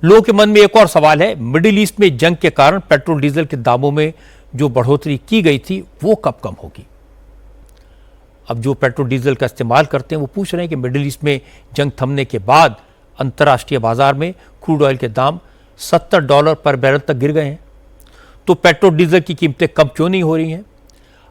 लोगों के मन में एक और सवाल है, मिडिल ईस्ट में जंग के कारण पेट्रोल डीजल के दामों में जो बढ़ोतरी की गई थी वो कब कम होगी। अब जो पेट्रोल डीजल का इस्तेमाल करते हैं वो पूछ रहे हैं कि मिडिल ईस्ट में जंग थमने के बाद अंतर्राष्ट्रीय बाजार में क्रूड ऑयल के दाम $70 पर बैरल तक गिर गए हैं, तो पेट्रोल डीजल की कीमतें कम क्यों नहीं हो रही हैं।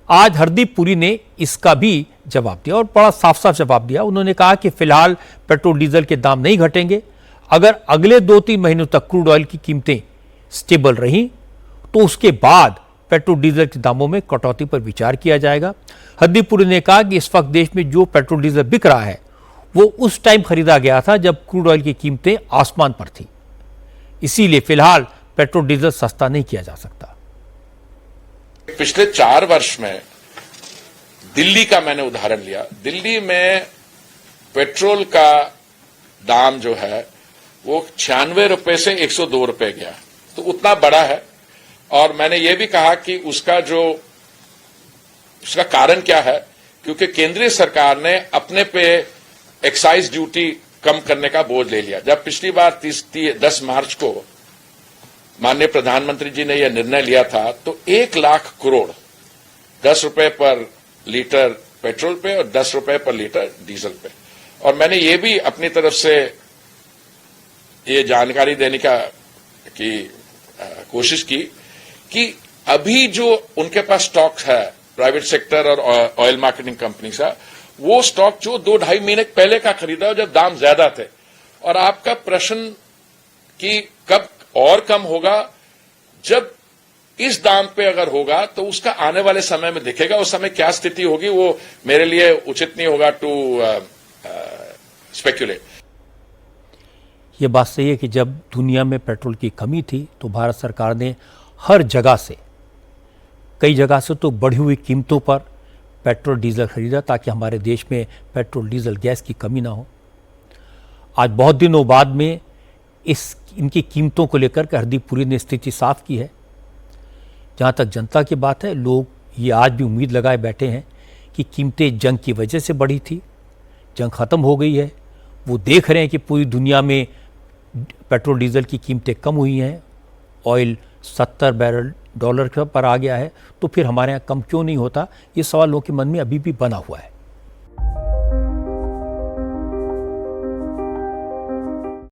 आज हरदीप पुरी ने इसका भी जवाब दिया और बड़ा साफ साफ जवाब दिया। उन्होंने कहा कि फिलहाल पेट्रोल डीजल के दाम नहीं घटेंगे। अगर अगले 2-3 महीनों तक क्रूड ऑयल की कीमतें स्टेबल रहीं तो उसके बाद पेट्रोल डीजल के दामों में कटौती पर विचार किया जाएगा। हरदीप पुरी ने कहा कि इस वक्त देश में जो पेट्रोल डीजल बिक रहा है वो उस टाइम खरीदा गया था जब क्रूड ऑयल की कीमतें आसमान पर थी, इसीलिए फिलहाल पेट्रोल डीजल सस्ता नहीं किया जा सकता। पिछले 4 वर्ष में दिल्ली का मैंने उदाहरण लिया। दिल्ली में पेट्रोल का दाम जो है वो 96 रुपए से 102 रुपए गया, तो उतना बड़ा है। और मैंने ये भी कहा कि उसका कारण क्या है, क्योंकि केंद्रीय सरकार ने अपने पे एक्साइज ड्यूटी कम करने का बोझ ले लिया। जब पिछली बार 10 मार्च को माननीय प्रधानमंत्री जी ने यह निर्णय लिया था तो 1 लाख करोड़ 10 रुपए पर लीटर पेट्रोल पे और 10 रुपए पर लीटर डीजल पे। और मैंने ये भी अपनी तरफ से ये जानकारी देने की कोशिश की कि अभी जो उनके पास स्टॉक है प्राइवेट सेक्टर और ऑयल मार्केटिंग कंपनी का, वो स्टॉक जो 2-2.5 महीने पहले का खरीदा जब दाम ज्यादा थे। और आपका प्रश्न कि कब और कम होगा, जब इस दाम पे अगर होगा तो उसका आने वाले समय में दिखेगा। उस समय क्या स्थिति होगी वो मेरे लिए उचित नहीं होगा टू स्पेक्युलेट। ये बात सही है कि जब दुनिया में पेट्रोल की कमी थी तो भारत सरकार ने हर जगह से, कई जगह से तो बढ़ी हुई कीमतों पर पेट्रोल डीजल खरीदा ताकि हमारे देश में पेट्रोल डीजल गैस की कमी ना हो। आज बहुत दिनों बाद में इनकी कीमतों को लेकर हरदीप पुरी ने स्थिति साफ की है। जहाँ तक जनता की बात है, लोग ये आज भी उम्मीद लगाए बैठे हैं कि कीमतें जंग की वजह से बढ़ी थी, जंग ख़त्म हो गई है। वो देख रहे हैं कि पूरी दुनिया में पेट्रोल डीजल की कीमतें कम हुई हैं, ऑयल $70 पर आ गया है, तो फिर हमारे यहाँ कम क्यों नहीं होता, ये सवाल लोगों के मन में अभी भी बना हुआ है।